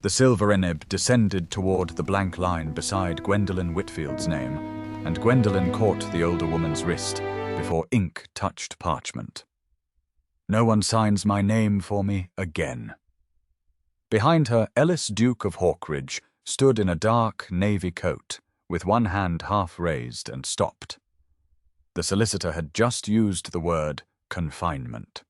The silver enib descended toward the blank line beside Gwendolyn Whitfield's name, and Gwendolyn caught the older woman's wrist before ink touched parchment. "No one signs my name for me again." Behind her, Ellis, Duke of Hawkridge, stood in a dark navy coat, with one hand half raised and stopped. The solicitor had just used the word confinement.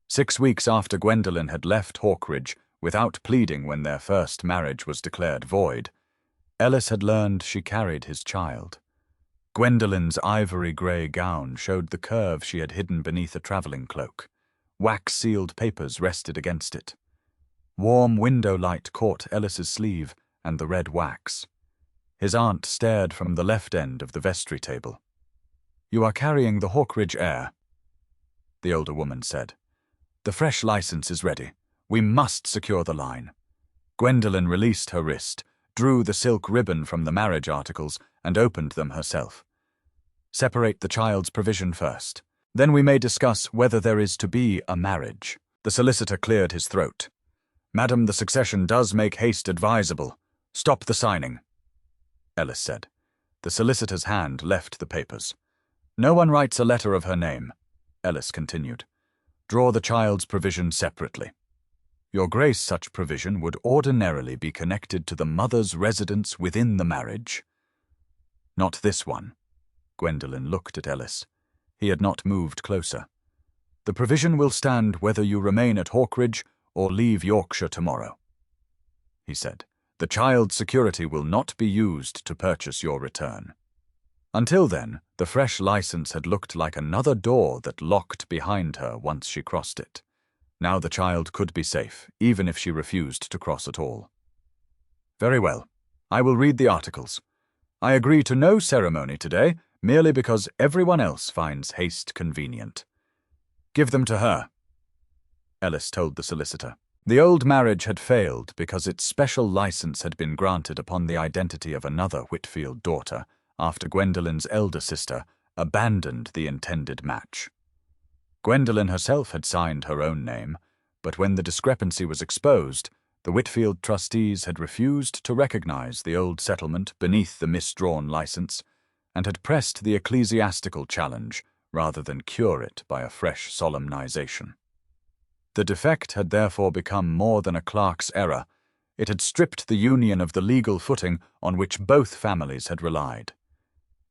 6 weeks after Gwendolyn had left Hawkridge without pleading when their first marriage was declared void, Ellis had learned she carried his child. Gwendolyn's ivory-grey gown showed the curve she had hidden beneath a travelling cloak. Wax-sealed papers rested against it. Warm window light caught Ellis's sleeve and the red wax. His aunt stared from the left end of the vestry table. "You are carrying the Hawkridge heir," the older woman said. "The fresh license is ready. We must secure the line." Gwendolyn released her wrist, drew the silk ribbon from the marriage articles, and opened them herself. "Separate the child's provision first. Then we may discuss whether there is to be a marriage." The solicitor cleared his throat. "Madam, the succession does make haste advisable. Stop the signing," Ellis said. The solicitor's hand left the papers. "No one writes a letter of her name," Ellis continued. "Draw the child's provision separately. Your Grace, such provision would ordinarily be connected to the mother's residence within the marriage." "Not this one." Gwendolyn looked at Ellis. He had not moved closer. "The provision will stand whether you remain at Hawkridge or leave Yorkshire tomorrow," he said. "The child's security will not be used to purchase your return." Until then, the fresh license had looked like another door that locked behind her once she crossed it. Now the child could be safe, even if she refused to cross at all. "Very well. I will read the articles. I agree to no ceremony today, merely because everyone else finds haste convenient." "Give them to her," Ellis told the solicitor. The old marriage had failed because its special license had been granted upon the identity of another Whitfield daughter after Gwendolyn's elder sister abandoned the intended match. Gwendolyn herself had signed her own name, but when the discrepancy was exposed, the Whitfield trustees had refused to recognize the old settlement beneath the misdrawn license and had pressed the ecclesiastical challenge rather than cure it by a fresh solemnization. The defect had therefore become more than a clerk's error. It had stripped the union of the legal footing on which both families had relied.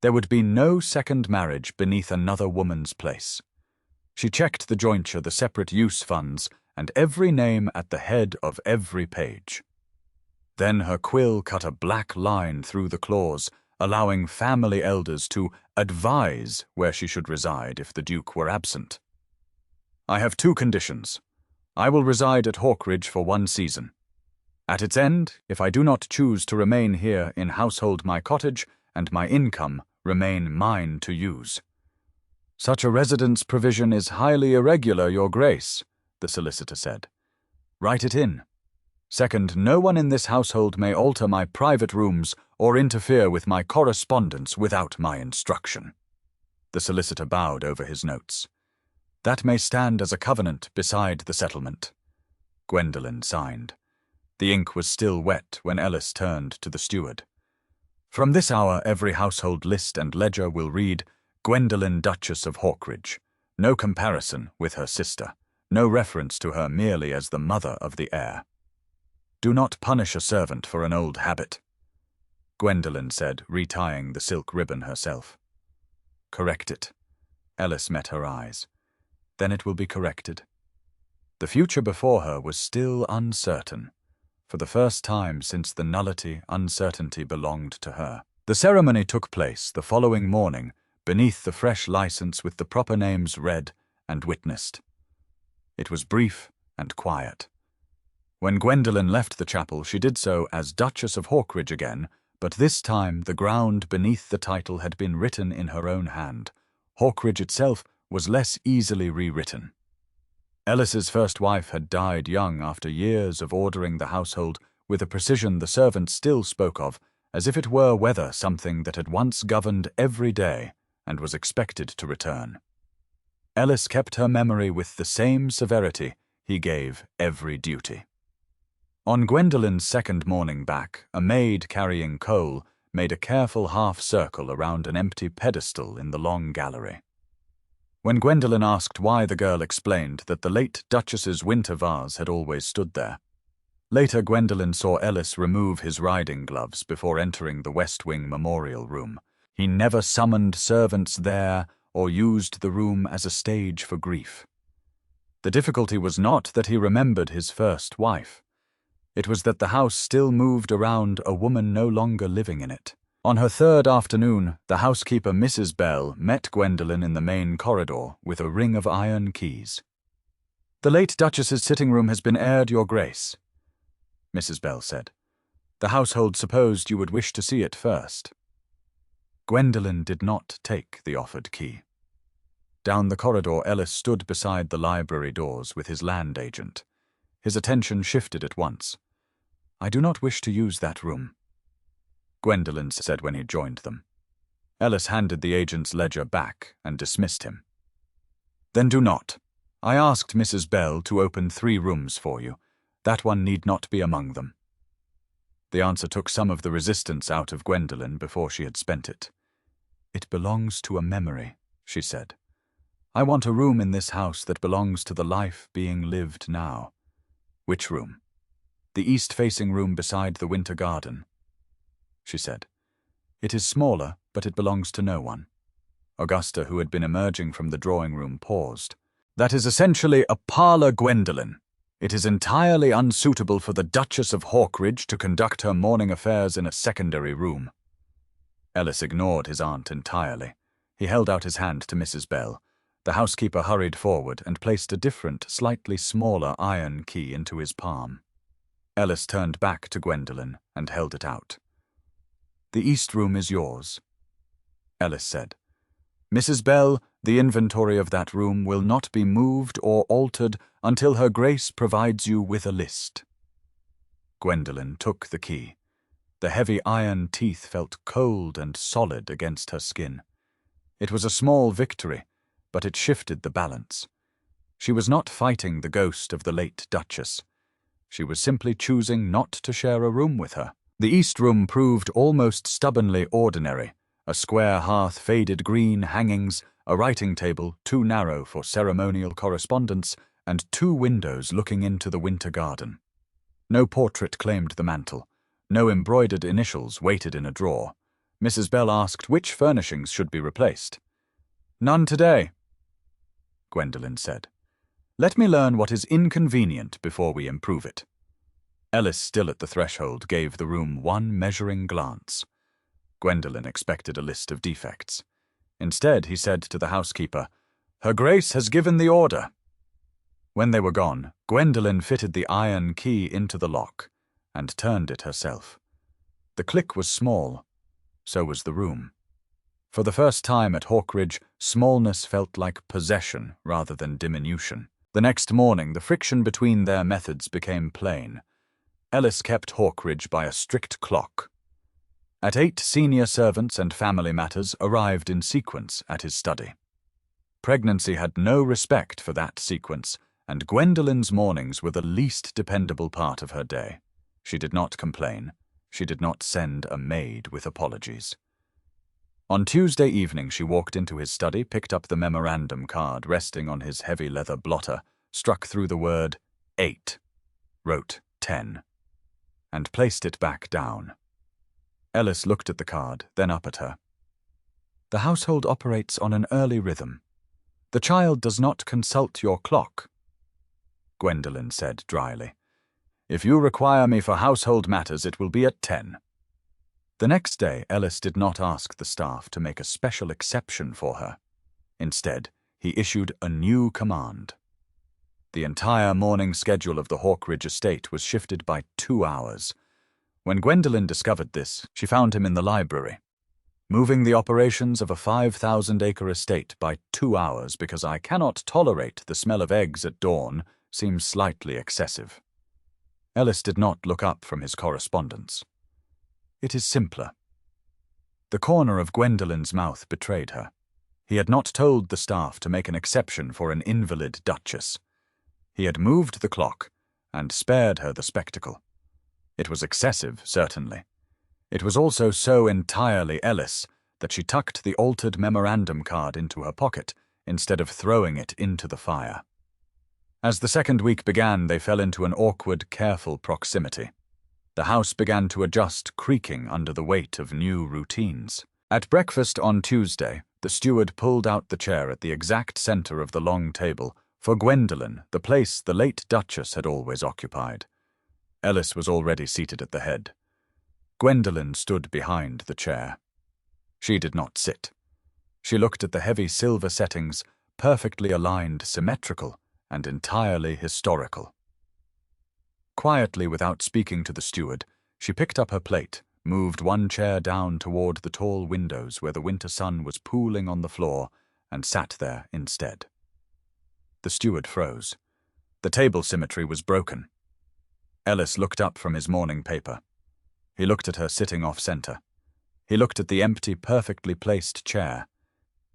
There would be no second marriage beneath another woman's place. She checked the jointure, the separate use funds, and every name at the head of every page. Then her quill cut a black line through the clause, allowing family elders to advise where she should reside if the Duke were absent. "I have 2 conditions. I will reside at Hawkridge for 1 season. At its end, if I do not choose to remain here in household my cottage and my income remain mine to use." "Such a residence provision is highly irregular, Your Grace," the solicitor said. "Write it in. Second, no one in this household may alter my private rooms or interfere with my correspondence without my instruction." The solicitor bowed over his notes. "That may stand as a covenant beside the settlement." Gwendolyn signed. The ink was still wet when Ellis turned to the steward. "From this hour every household list and ledger will read Gwendolyn, Duchess of Hawkridge. No comparison with her sister. No reference to her merely as the mother of the heir. Do not punish a servant for an old habit," Gwendolyn said, retying the silk ribbon herself. "Correct it." Ellis met her eyes. "Then it will be corrected." The future before her was still uncertain. For the first time since the nullity, uncertainty belonged to her. The ceremony took place the following morning, beneath the fresh license with the proper names read and witnessed. It was brief and quiet. When Gwendolyn left the chapel, she did so as Duchess of Hawkridge again, but this time the ground beneath the title had been written in her own hand. Hawkridge itself was less easily rewritten. Ellis's first wife had died young after years of ordering the household with a precision the servants still spoke of, as if it were weather, something that had once governed every day and was expected to return. Ellis kept her memory with the same severity he gave every duty. On Gwendolyn's second morning back, a maid carrying coal made a careful half-circle around an empty pedestal in the long gallery. When Gwendolyn asked why, the girl explained that the late Duchess's winter vase had always stood there. Later, Gwendolyn saw Ellis remove his riding gloves before entering the West Wing memorial room. He never summoned servants there or used the room as a stage for grief. The difficulty was not that he remembered his first wife. It was that the house still moved around a woman no longer living in it. On her third afternoon, the housekeeper, Mrs. Bell, met Gwendolyn in the main corridor with a ring of iron keys. "The late Duchess's sitting room has been aired, Your Grace," Mrs. Bell said. "The household supposed you would wish to see it first." Gwendolyn did not take the offered key. Down the corridor, Ellis stood beside the library doors with his land agent. His attention shifted at once. "I do not wish to use that room," Gwendolyn said when he joined them. Ellis handed the agent's ledger back and dismissed him. "Then do not. I asked Mrs. Bell to open 3 rooms for you. That one need not be among them." The answer took some of the resistance out of Gwendolyn before she had spent it. "It belongs to a memory," she said. "I want a room in this house that belongs to the life being lived now." "Which room?" "The east-facing room beside the winter garden," she said. "It is smaller, but it belongs to no one." Augusta, who had been emerging from the drawing-room, paused. "That is essentially a parlour, Gwendolyn. It is entirely unsuitable for the Duchess of Hawkridge to conduct her morning affairs in a secondary room." Ellis ignored his aunt entirely. He held out his hand to Mrs. Bell. The housekeeper hurried forward and placed a different, slightly smaller iron key into his palm. Ellis turned back to Gwendolyn and held it out. "The east room is yours," Ellis said. "Mrs. Bell, the inventory of that room will not be moved or altered until Her Grace provides you with a list." Gwendolyn took the key. The heavy iron teeth felt cold and solid against her skin. It was a small victory, but it shifted the balance. She was not fighting the ghost of the late Duchess. She was simply choosing not to share a room with her. The east room proved almost stubbornly ordinary. A square hearth, faded green hangings, a writing table too narrow for ceremonial correspondence, and 2 windows looking into the winter garden. No portrait claimed the mantel. No embroidered initials waited in a drawer. Mrs. Bell asked which furnishings should be replaced. "None today," Gwendolyn said. "Let me learn what is inconvenient before we improve it." Ellis, still at the threshold, gave the room one measuring glance. Gwendolyn expected a list of defects. Instead, he said to the housekeeper, "Her Grace has given the order." When they were gone, Gwendolyn fitted the iron key into the lock and turned it herself. The click was small. So was the room. For the first time at Hawkridge, smallness felt like possession rather than diminution. The next morning, the friction between their methods became plain. Ellis kept Hawkridge by a strict clock. At 8, senior servants and family matters arrived in sequence at his study. Pregnancy had no respect for that sequence, and Gwendolyn's mornings were the least dependable part of her day. She did not complain. She did not send a maid with apologies. On Tuesday evening, she walked into his study, picked up the memorandum card resting on his heavy leather blotter, struck through the word 8, wrote 10, and placed it back down. Ellis looked at the card, then up at her. "The household operates on an early rhythm. The child does not consult your clock," Gwendolyn said dryly. "If you require me for household matters, it will be at 10. The next day, Ellis did not ask the staff to make a special exception for her. Instead, he issued a new command. The entire morning schedule of the Hawkridge estate was shifted by 2 hours. When Gwendolyn discovered this, she found him in the library. "Moving the operations of a 5,000-acre estate by 2 hours because I cannot tolerate the smell of eggs at dawn seems slightly excessive." Ellis did not look up from his correspondence. "It is simpler." The corner of Gwendolyn's mouth betrayed her. He had not told the staff to make an exception for an invalid duchess. He had moved the clock and spared her the spectacle. It was excessive, certainly. It was also so entirely Ellis that she tucked the altered memorandum card into her pocket instead of throwing it into the fire. As the second week began, they fell into an awkward, careful proximity. The house began to adjust, creaking under the weight of new routines. At breakfast on Tuesday, the steward pulled out the chair at the exact center of the long table for Gwendolyn, the place the late Duchess had always occupied. Ellis was already seated at the head. Gwendolyn stood behind the chair. She did not sit. She looked at the heavy silver settings, perfectly aligned, symmetrical, and entirely historical. Quietly, without speaking to the steward, she picked up her plate, moved one chair down toward the tall windows where the winter sun was pooling on the floor, and sat there instead. The steward froze. The table symmetry was broken. Ellis looked up from his morning paper. He looked at her sitting off-center. He looked at the empty, perfectly placed chair.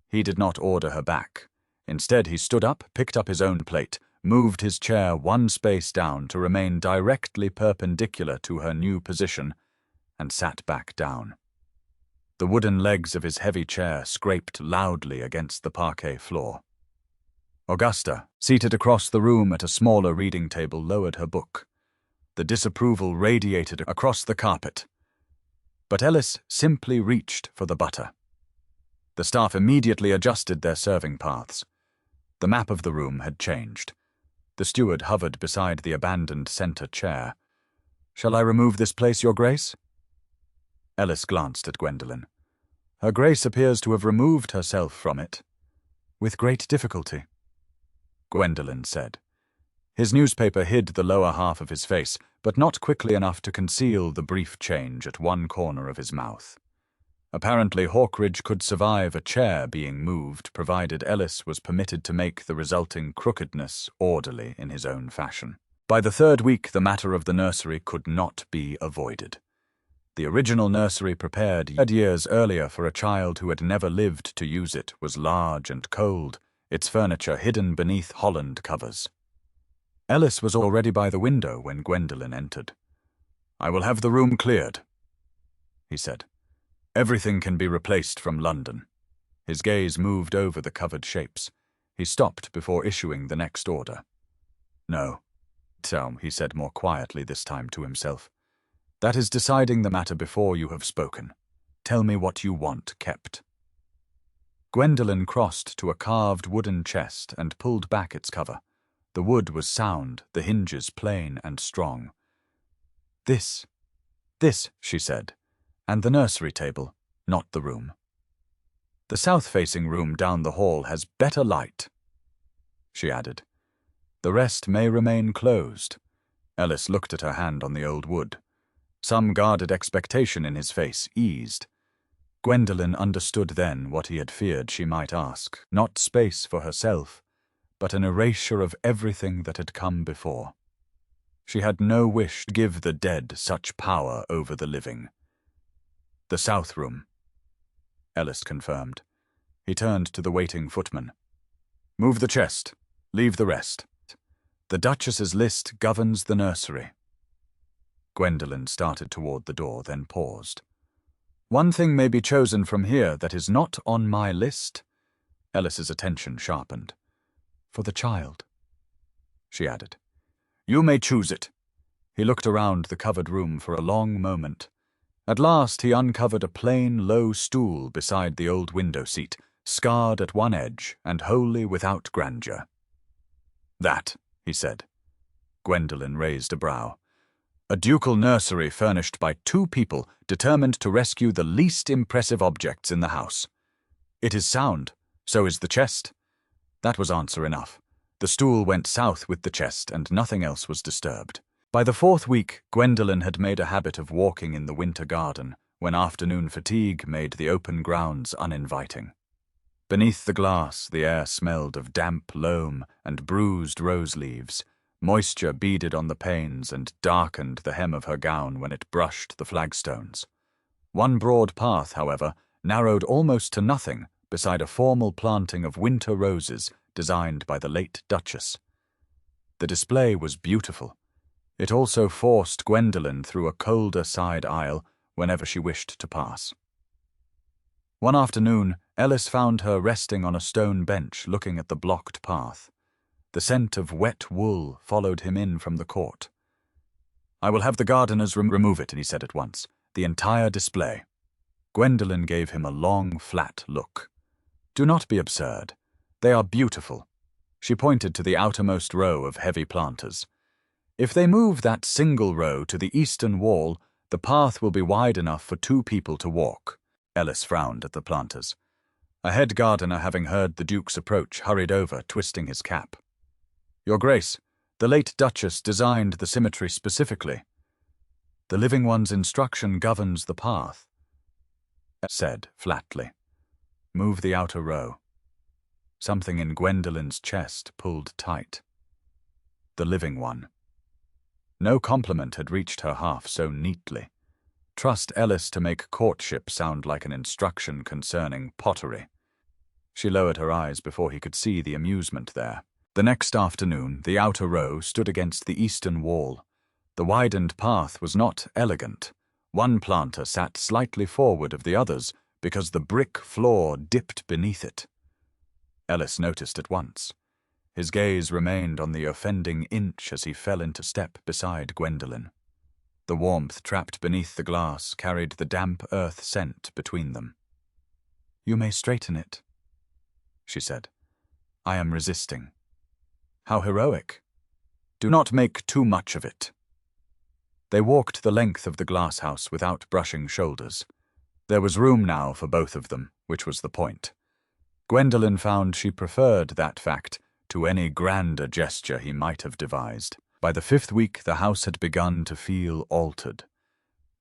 He did not order her back. Instead, he stood up, picked up his own plate, moved his chair one space down to remain directly perpendicular to her new position, and sat back down. The wooden legs of his heavy chair scraped loudly against the parquet floor. Augusta, seated across the room at a smaller reading table, lowered her book. The disapproval radiated across the carpet. But Ellis simply reached for the butter. The staff immediately adjusted their serving paths. The map of the room had changed. The steward hovered beside the abandoned center chair. "Shall I remove this place, Your Grace?" Ellis glanced at Gwendolyn. "Her Grace appears to have removed herself from it. With great difficulty," Gwendolyn said. His newspaper hid the lower half of his face, but not quickly enough to conceal the brief change at one corner of his mouth. Apparently, Hawkridge could survive a chair being moved, provided Ellis was permitted to make the resulting crookedness orderly in his own fashion. By the third week, the matter of the nursery could not be avoided. The original nursery, prepared years earlier for a child who had never lived to use it, was large and cold, its furniture hidden beneath holland covers. Ellis was already by the window when Gwendolyn entered. "I will have the room cleared," he said. "Everything can be replaced from London." His gaze moved over the covered shapes. He stopped before issuing the next order. "No," he said more quietly this time to himself. "That is deciding the matter before you have spoken. Tell me what you want kept." Gwendolyn crossed to a carved wooden chest and pulled back its cover. The wood was sound, the hinges plain and strong. This, she said, and the nursery table, not the room. The south-facing room down the hall has better light," she added. "The rest may remain closed." Ellis looked at her hand on the old wood. Some guarded expectation in his face eased. Gwendolyn understood then what he had feared she might ask, not space for herself, but an erasure of everything that had come before. She had no wish to give the dead such power over the living. "The south room," Ellis confirmed. He turned to the waiting footman. "Move the chest. Leave the rest. The Duchess's list governs the nursery." Gwendolyn started toward the door, then paused. "One thing may be chosen from here that is not on my list." Ellis's attention sharpened. "For the child," she added. "You may choose it." He looked around the covered room for a long moment. At last he uncovered a plain, low stool beside the old window seat, scarred at one edge and wholly without grandeur. "That," he said. Gwendolyn raised a brow. "A ducal nursery furnished by two people determined to rescue the least impressive objects in the house. It is sound, so is the chest." That was answer enough. The stool went south with the chest, and nothing else was disturbed. By the fourth week, Gwendolyn had made a habit of walking in the winter garden, when afternoon fatigue made the open grounds uninviting. Beneath the glass, the air smelled of damp loam and bruised rose leaves. Moisture beaded on the panes and darkened the hem of her gown when it brushed the flagstones. One broad path, however, narrowed almost to nothing beside a formal planting of winter roses designed by the late Duchess. The display was beautiful. It also forced Gwendolyn through a colder side aisle whenever she wished to pass. One afternoon, Ellis found her resting on a stone bench looking at the blocked path. The scent of wet wool followed him in from the court. "I will have the gardeners remove it," he said at once. "The entire display." Gwendolyn gave him a long, flat look. "Do not be absurd. They are beautiful." She pointed to the outermost row of heavy planters. "If they move that single row to the eastern wall, the path will be wide enough for 2 people to walk." Ellis frowned at the planters. A head gardener, having heard the Duke's approach, hurried over, twisting his cap. "Your Grace, the late Duchess designed the symmetry specifically. The living one's instruction governs the path," said flatly. "Move the outer row." Something in Gwendolyn's chest pulled tight. The living one. No compliment had reached her half so neatly. Trust Ellis to make courtship sound like an instruction concerning pottery. She lowered her eyes before he could see the amusement there. The next afternoon, the outer row stood against the eastern wall. The widened path was not elegant. One planter sat slightly forward of the others because the brick floor dipped beneath it. Ellis noticed at once. His gaze remained on the offending inch as he fell into step beside Gwendolyn. The warmth trapped beneath the glass carried the damp earth scent between them. "You may straighten it," she said. "I am resisting." "How heroic. Do not make too much of it." They walked the length of the glass house without brushing shoulders. There was room now for both of them, which was the point. Gwendolyn found she preferred that fact to any grander gesture he might have devised. By the 5th week, the house had begun to feel altered.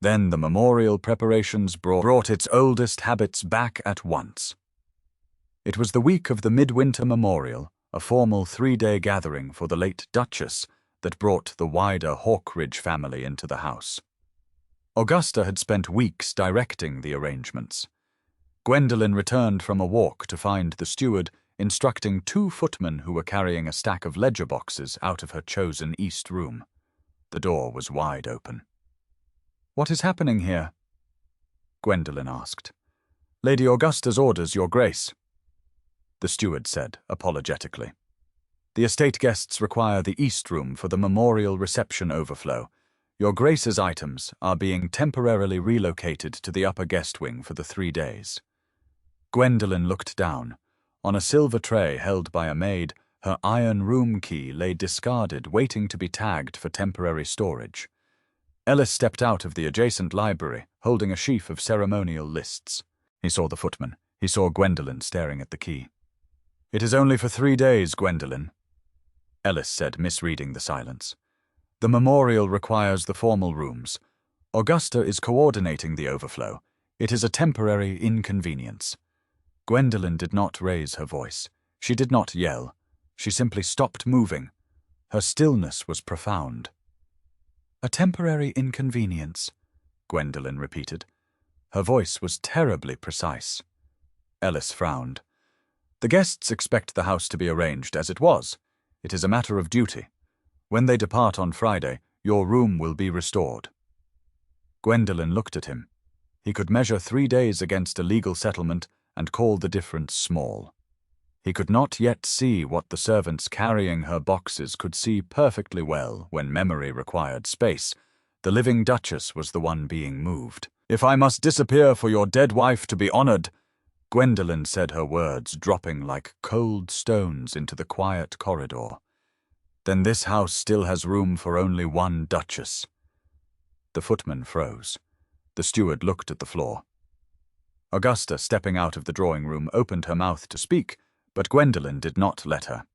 Then the memorial preparations brought its oldest habits back at once. It was the week of the midwinter memorial, a formal 3-day gathering for the late Duchess that brought the wider Hawkridge family into the house. Augusta had spent weeks directing the arrangements. Gwendolyn returned from a walk to find the steward instructing 2 footmen who were carrying a stack of ledger boxes out of her chosen east room. The door was wide open. "What is happening here?" Gwendolyn asked. "Lady Augusta's orders, Your Grace," the steward said apologetically. "The estate guests require the east room for the memorial reception overflow. Your Grace's items are being temporarily relocated to the upper guest wing for the 3 days." Gwendolyn looked down. On a silver tray held by a maid, her iron room key lay discarded, waiting to be tagged for temporary storage. Ellis stepped out of the adjacent library, holding a sheaf of ceremonial lists. He saw the footman. He saw Gwendolyn staring at the key. "It is only for 3 days, Gwendolyn," Ellis said, misreading the silence. "The memorial requires the formal rooms. Augusta is coordinating the overflow. It is a temporary inconvenience." Gwendolyn did not raise her voice. She did not yell. She simply stopped moving. Her stillness was profound. "A temporary inconvenience," Gwendolyn repeated. Her voice was terribly precise. Ellis frowned. "The guests expect the house to be arranged as it was. It is a matter of duty. When they depart on Friday, your room will be restored." Gwendolyn looked at him. He could measure 3 days against a legal settlement and call the difference small. He could not yet see what the servants carrying her boxes could see perfectly well when memory required space. The living Duchess was the one being moved. "If I must disappear for your dead wife to be honored," Gwendolyn said, her words dropping like cold stones into the quiet corridor, "then this house still has room for only one Duchess." The footman froze. The steward looked at the floor. Augusta, stepping out of the drawing room, opened her mouth to speak, but Gwendolyn did not let her.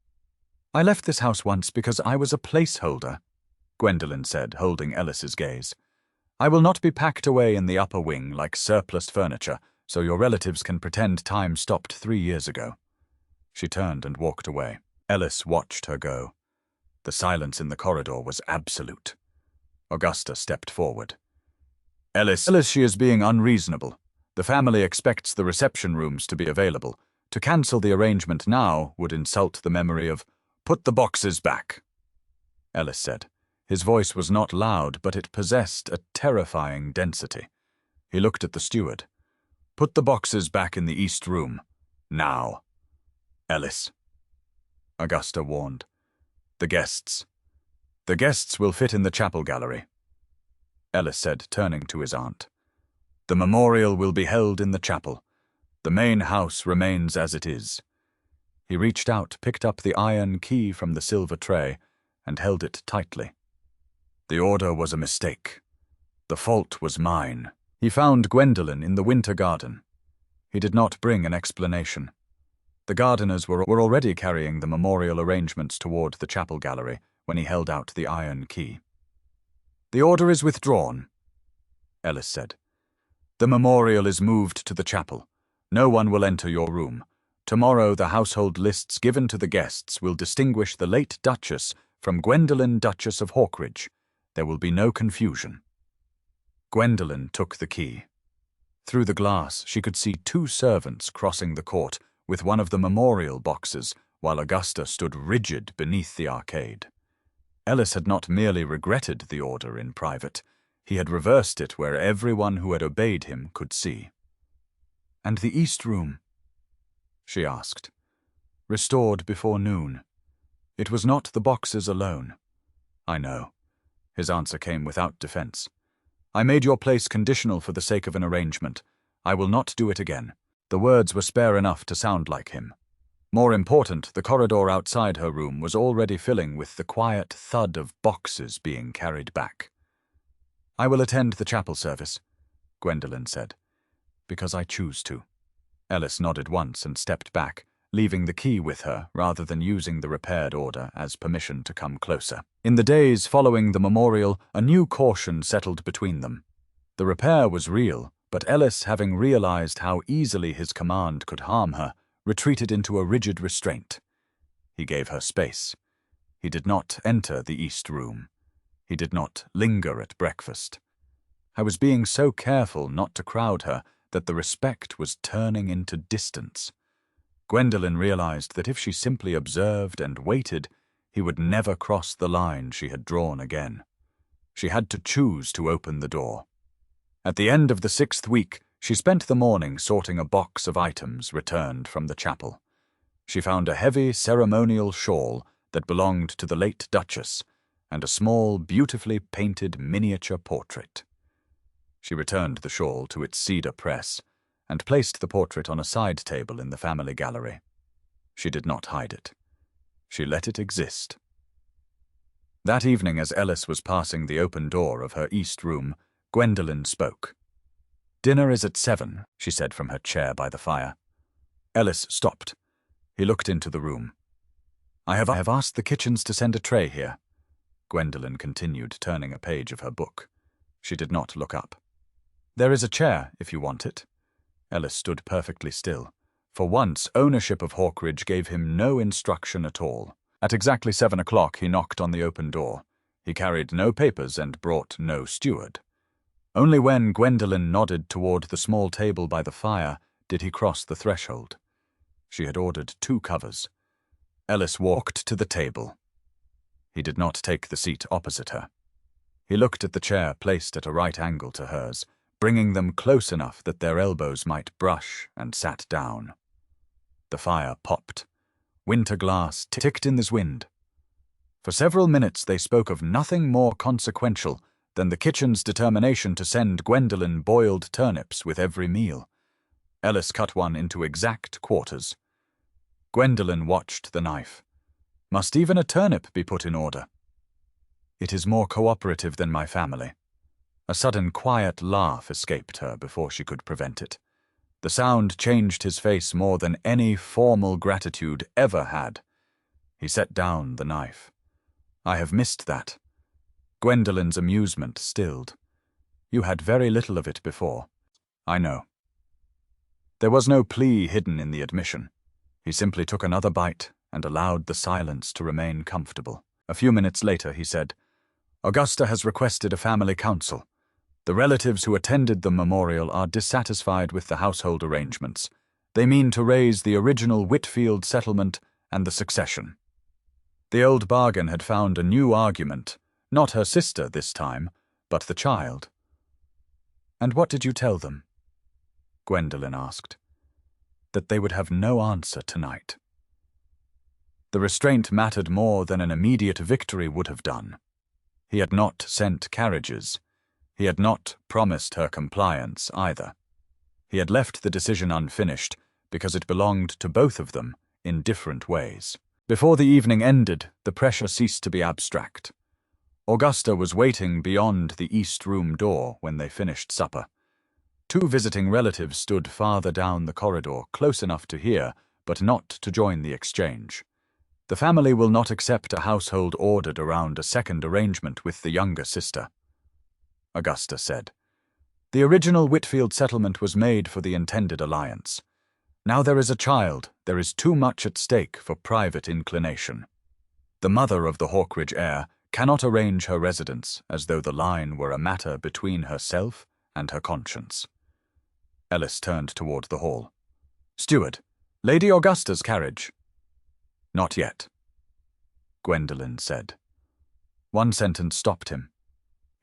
"I left this house once because I was a placeholder," Gwendolyn said, holding Ellis's gaze. "I will not be packed away in the upper wing like surplus furniture, so your relatives can pretend time stopped 3 years ago." She turned and walked away. Ellis watched her go. The silence in the corridor was absolute. Augusta stepped forward. Ellis, she is being unreasonable. The family expects the reception rooms to be available. To cancel the arrangement now would insult the memory of—" "Put the boxes back," Ellis said. His voice was not loud, but it possessed a terrifying density. He looked at the steward. "Put the boxes back in the east room. Now." "Ellis," Augusta warned. "The guests. The guests will fit in the chapel gallery," Ellis said, turning to his aunt. "The memorial will be held in the chapel. The main house remains as it is." He reached out, picked up the iron key from the silver tray, and held it tightly. "The order was a mistake. The fault was mine." He found Gwendolyn in the winter garden. He did not bring an explanation. The gardeners were already carrying the memorial arrangements toward the chapel gallery when he held out the iron key. "The order is withdrawn," Ellis said. "The memorial is moved to the chapel. No one will enter your room. Tomorrow the household lists given to the guests will distinguish the late Duchess from Gwendolyn, Duchess of Hawkridge. There will be no confusion." Gwendolyn took the key. Through the glass she could see 2 servants crossing the court with one of the memorial boxes, while Augusta stood rigid beneath the arcade. Ellis had not merely regretted the order in private, he had reversed it where everyone who had obeyed him could see. "And the east room?" she asked. "Restored before noon. It was not the boxes alone." "I know." His answer came without defense. "I made your place conditional for the sake of an arrangement. I will not do it again." The words were spare enough to sound like him. More important, the corridor outside her room was already filling with the quiet thud of boxes being carried back. "I will attend the chapel service," Gwendolyn said. "Because I choose to." Ellis nodded once and stepped back, leaving the key with her rather than using the repaired order as permission to come closer. In the days following the memorial, a new caution settled between them. The repair was real, but Ellis, having realized how easily his command could harm her, retreated into a rigid restraint. He gave her space. He did not enter the east room. He did not linger at breakfast. I was being so careful not to crowd her that the respect was turning into distance. Gwendolyn realized that if she simply observed and waited, he would never cross the line she had drawn again. She had to choose to open the door. At the end of the 6th week, she spent the morning sorting a box of items returned from the chapel. She found a heavy ceremonial shawl that belonged to the late Duchess and a small, beautifully painted miniature portrait. She returned the shawl to its cedar press and placed the portrait on a side table in the family gallery. She did not hide it. She let it exist. That evening, as Ellis was passing the open door of her east room, Gwendolyn spoke. "Dinner is at 7, she said from her chair by the fire. Ellis stopped. He looked into the room. I have asked the kitchens to send a tray here," Gwendolyn continued, turning a page of her book. She did not look up. "There is a chair, if you want it." Ellis stood perfectly still. For once, ownership of Hawkridge gave him no instruction at all. At exactly 7 o'clock, he knocked on the open door. He carried no papers and brought no steward. Only when Gwendolyn nodded toward the small table by the fire did he cross the threshold. She had ordered 2 covers. Ellis walked to the table. He did not take the seat opposite her. He looked at the chair placed at a right angle to hers, bringing them close enough that their elbows might brush, and sat down. The fire popped. Winter glass ticked in the wind. For several minutes they spoke of nothing more consequential than the kitchen's determination to send Gwendolyn boiled turnips with every meal. Ellis cut one into exact quarters. Gwendolyn watched the knife. Must even a turnip be put in order? "It is more cooperative than my family." A sudden quiet laugh escaped her before she could prevent it. The sound changed his face more than any formal gratitude ever had. He set down the knife. "I have missed that." Gwendolyn's amusement stilled. "You had very little of it before." "I know." There was no plea hidden in the admission. He simply took another bite and allowed the silence to remain comfortable. A few minutes later he said, "Augusta has requested a family council. The relatives who attended the memorial are dissatisfied with the household arrangements. They mean to raise the original Whitfield settlement and the succession." The old bargain had found a new argument, Not her sister this time, but the child. "And what did you tell them?" Gwendolyn asked. "That they would have no answer tonight." The restraint mattered more than an immediate victory would have done. He had not sent carriages. He had not promised her compliance either. He had left the decision unfinished because it belonged to both of them in different ways. Before the evening ended, the pressure ceased to be abstract. Augusta was waiting beyond the East Room door when they finished supper. Two visiting relatives stood farther down the corridor, close enough to hear, but not to join the exchange. "The family will not accept a household ordered around a second arrangement with the younger sister," Augusta said. "The original Whitfield settlement was made for the intended alliance. Now there is a child, there is too much at stake for private inclination. The mother of the Hawkridge heir cannot arrange her residence as though the line were a matter between herself and her conscience." Ellis turned toward the hall. "Steward, Lady Augusta's carriage." "Not yet," Gwendolyn said. One sentence stopped him.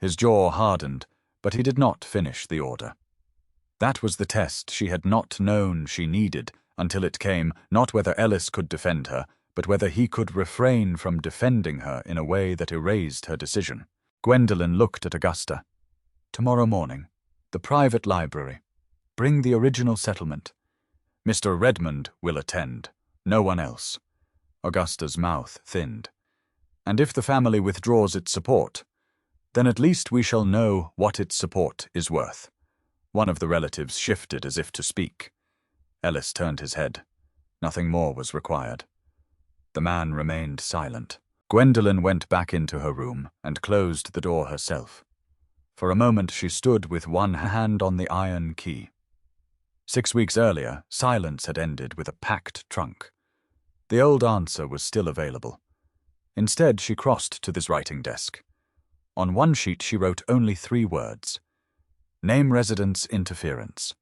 His jaw hardened, but he did not finish the order. That was the test she had not known she needed until it came not whether Ellis could defend her, but whether he could refrain from defending her in a way that erased her decision. Gwendolyn looked at Augusta. "Tomorrow morning, the private library. Bring the original settlement. Mr. Redmond will attend, no one else." Augusta's mouth thinned. "And if the family withdraws its support, then at least we shall know what its support is worth." One of the relatives shifted as if to speak. Ellis turned his head. Nothing more was required. The man remained silent. Gwendolyn went back into her room and closed the door herself. For a moment she stood with one hand on the iron key. 6 weeks earlier, silence had ended with a packed trunk. The old answer was still available. Instead, she crossed to this writing desk. On one sheet she wrote only 3 words. Name residence interference.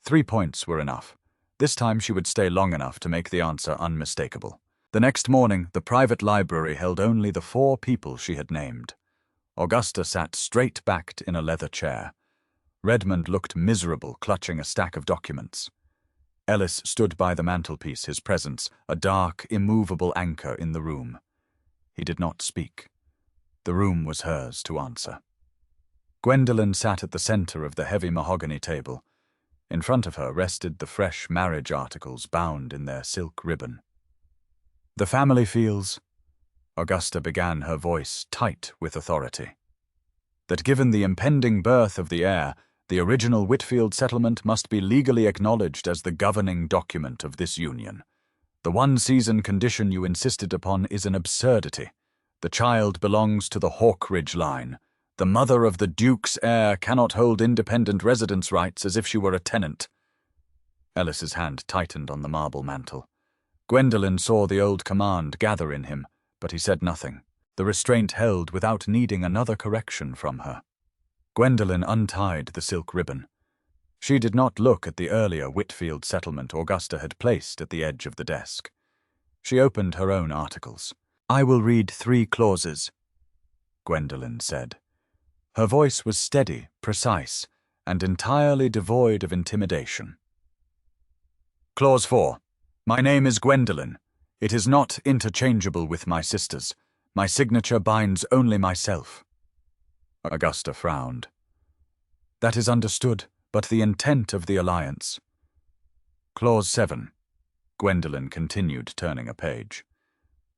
3 points were enough. This time she would stay long enough to make the answer unmistakable. The next morning, the private library held only the 4 people she had named. Augusta sat straight-backed in a leather chair. Redmond looked miserable, clutching a stack of documents. Ellis stood by the mantelpiece, his presence a dark, immovable anchor in the room. He did not speak. The room was hers to answer. Gwendolyn sat at the center of the heavy mahogany table. In front of her rested the fresh marriage articles bound in their silk ribbon. "The family feels," Augusta began, her voice tight with authority, "that given the impending birth of the heir, the original Whitfield settlement must be legally acknowledged as the governing document of this union. The one-season condition you insisted upon is an absurdity. The child belongs to the Hawkridge line. The mother of the Duke's heir cannot hold independent residence rights as if she were a tenant." Ellis's hand tightened on the marble mantel. Gwendolyn saw the old command gather in him, but he said nothing. The restraint held without needing another correction from her. Gwendolyn untied the silk ribbon. She did not look at the earlier Whitfield settlement Augusta had placed at the edge of the desk. She opened her own articles. "I will read 3 clauses," Gwendolyn said. Her voice was steady, precise, and entirely devoid of intimidation. "Clause 4. My name is Gwendolyn. It is not interchangeable with my sister's. My signature binds only myself." Augusta frowned. "That is understood, but the intent of the alliance." Clause 7. Gwendolyn continued, turning a page.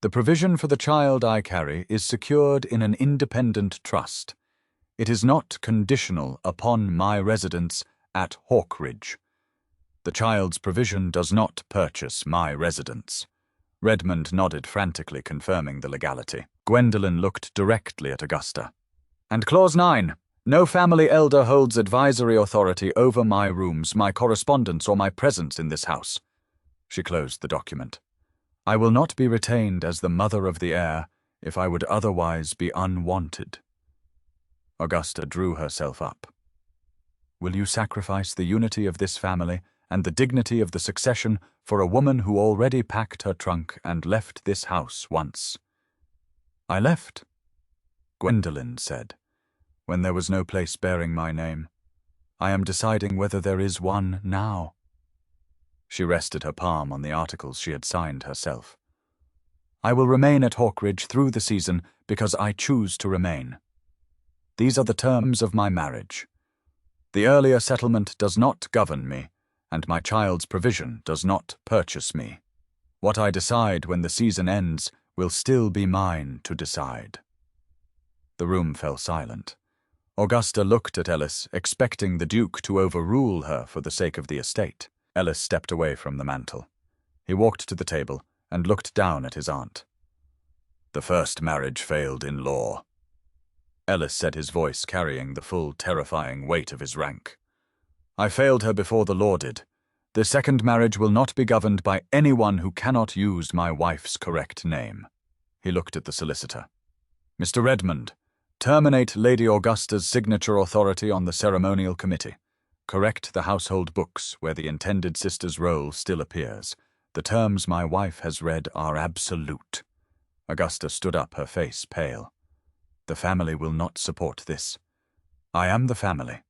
"The provision for the child I carry is secured in an independent trust. It is not conditional upon my residence at Hawkridge. The child's provision does not purchase my residence." Redmond nodded frantically, confirming the legality. Gwendolyn looked directly at Augusta. "And Clause 9. No family elder holds advisory authority over my rooms, my correspondence, or my presence in this house." She closed the document. "I will not be retained as the mother of the heir if I would otherwise be unwanted." Augusta drew herself up. "Will you sacrifice the unity of this family and the dignity of the succession for a woman who already packed her trunk and left this house once?" "I left," Gwendolyn said, when there was no place bearing my name. I am deciding whether there is one now. She rested her palm on the articles she had signed herself. I will remain at Hawkridge through the season because I choose to remain. These are the terms of my marriage. The earlier settlement does not govern me, and my child's provision does not purchase me. What I decide when the season ends will still be mine to decide. The room fell silent. Augusta looked at Ellis, expecting the Duke to overrule her for the sake of the estate. Ellis stepped away from the mantel. He walked to the table and looked down at his aunt. The first marriage failed in law. Ellis said, his voice carrying the full, terrifying weight of his rank. I failed her before the law did. The second marriage will not be governed by anyone who cannot use my wife's correct name. He looked at the solicitor. Mr. Redmond, terminate Lady Augusta's signature authority on the ceremonial committee. Correct the household books where the intended sister's role still appears. The terms my wife has read are absolute. Augusta stood up, her face pale. The family will not support this. I am the family.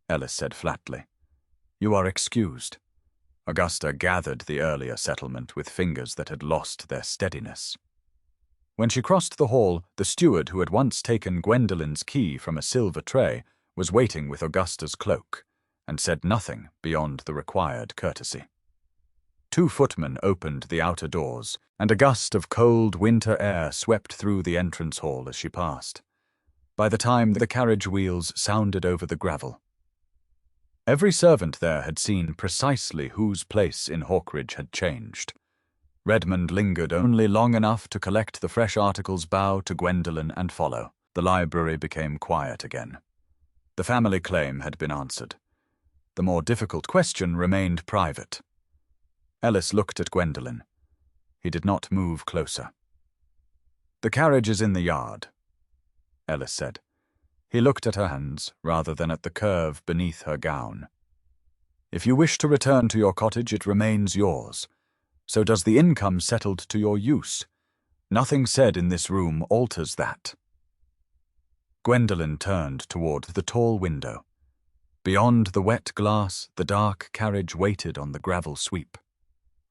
Ellis said flatly. You are excused. Augusta gathered the earlier settlement with fingers that had lost their steadiness. When she crossed the hall, the steward who had once taken Gwendolyn's key from a silver tray was waiting with Augusta's cloak, and said nothing beyond the required courtesy. 2 footmen opened the outer doors, and a gust of cold winter air swept through the entrance hall as she passed. By the time the carriage wheels sounded over the gravel, every servant there had seen precisely whose place in Hawkridge had changed. Redmond lingered only long enough to collect the fresh articles, bow to Gwendolyn, and follow. The library became quiet again. The family claim had been answered. The more difficult question remained private. Ellis looked at Gwendolyn. He did not move closer. The carriage is in the yard, Ellis said. He looked at her hands rather than at the curve beneath her gown. If you wish to return to your cottage, it remains yours. So does the income settled to your use. Nothing said in this room alters that. Gwendolyn turned toward the tall window. Beyond the wet glass, the dark carriage waited on the gravel sweep.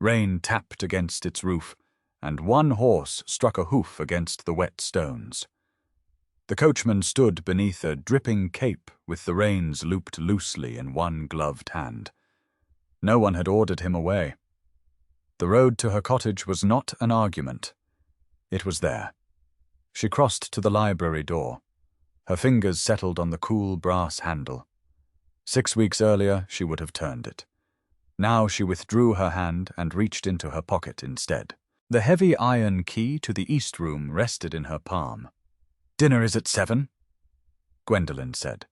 Rain tapped against its roof, and one horse struck a hoof against the wet stones. The coachman stood beneath a dripping cape with the reins looped loosely in one gloved hand. No one had ordered him away. The road to her cottage was not an argument. It was there. She crossed to the library door. Her fingers settled on the cool brass handle. 6 weeks earlier, she would have turned it. Now she withdrew her hand and reached into her pocket instead. The heavy iron key to the east room rested in her palm. Dinner is at 7, Gwendolyn said.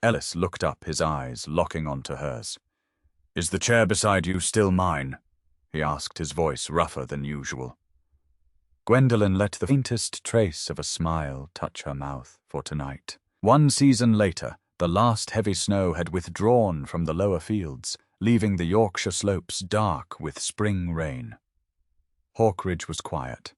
Ellis looked up, his eyes locking onto hers. Is the chair beside you still mine? He asked, his voice rougher than usual. Gwendolyn let the faintest trace of a smile touch her mouth for tonight. 1 season later, the last heavy snow had withdrawn from the lower fields, leaving the Yorkshire slopes dark with spring rain. Hawkridge was quiet.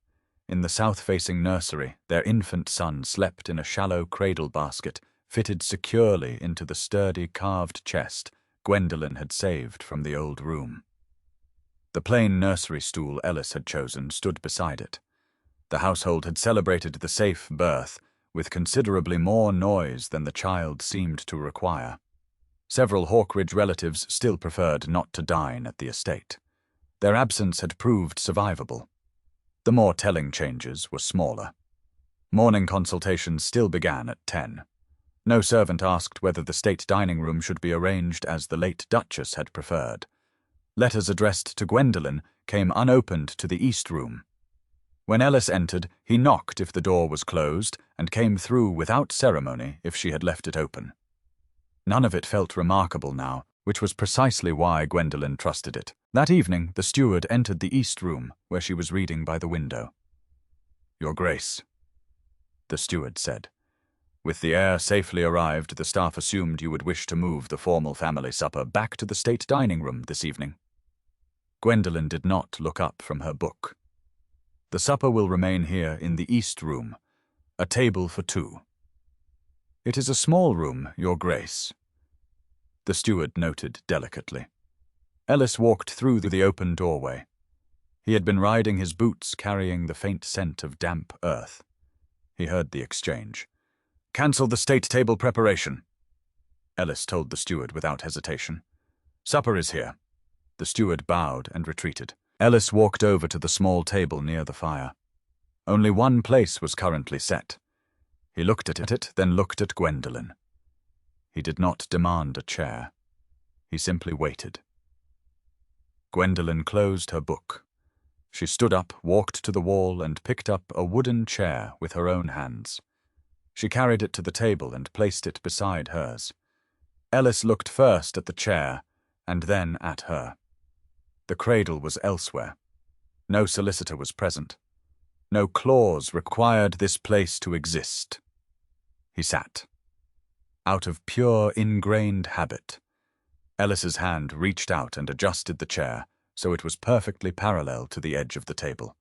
In the south-facing nursery, their infant son slept in a shallow cradle basket fitted securely into the sturdy carved chest Gwendolyn had saved from the old room. The plain nursery stool Ellis had chosen stood beside it. The household had celebrated the safe birth with considerably more noise than the child seemed to require. Several Hawkridge relatives still preferred not to dine at the estate. Their absence had proved survivable. The more telling changes were smaller. Morning consultations still began at 10. No servant asked whether the state dining room should be arranged as the late Duchess had preferred. Letters addressed to Gwendolyn came unopened to the east room. When Ellis entered, he knocked if the door was closed and came through without ceremony if she had left it open. None of it felt remarkable now, which was precisely why Gwendolyn trusted it. That evening, the steward entered the east room, where she was reading by the window. Your Grace, the steward said. With the heir safely arrived, the staff assumed you would wish to move the formal family supper back to the state dining room this evening. Gwendolyn did not look up from her book. The supper will remain here in the east room. A table for two. It is a small room, Your Grace, the steward noted delicately. Ellis walked through the open doorway. He had been riding his boots, carrying the faint scent of damp earth. He heard the exchange. "Cancel the state table preparation," Ellis told the steward without hesitation. "Supper is here." The steward bowed and retreated. Ellis walked over to the small table near the fire. Only one place was currently set. He looked at it, then looked at Gwendolyn. He did not demand a chair. He simply waited. Gwendolyn closed her book. She stood up, walked to the wall, and picked up a wooden chair with her own hands. She carried it to the table and placed it beside hers. Ellis looked first at the chair and then at her. The cradle was elsewhere. No solicitor was present. No clause required this place to exist. He sat. Out of pure ingrained habit, Ellis's hand reached out and adjusted the chair so it was perfectly parallel to the edge of the table.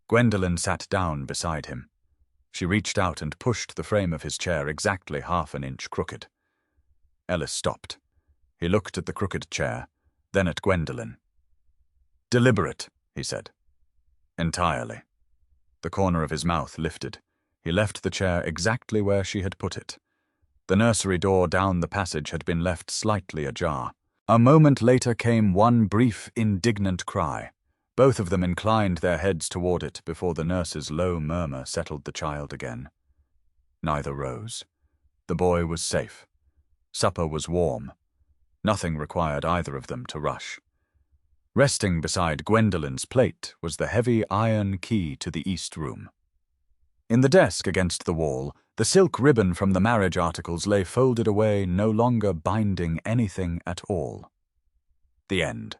Gwendolyn sat down beside him. She reached out and pushed the frame of his chair exactly half an inch crooked. Ellis stopped. He looked at the crooked chair, then at Gwendolyn. "Deliberate," he said. "Entirely." The corner of his mouth lifted. He left the chair exactly where she had put it. The nursery door down the passage had been left slightly ajar. A moment later came one brief, indignant cry. Both of them inclined their heads toward it before the nurse's low murmur settled the child again. Neither rose. The boy was safe. Supper was warm. Nothing required either of them to rush. Resting beside Gwendolyn's plate was the heavy iron key to the east room. In the desk against the wall, the silk ribbon from the marriage articles lay folded away, no longer binding anything at all. The end.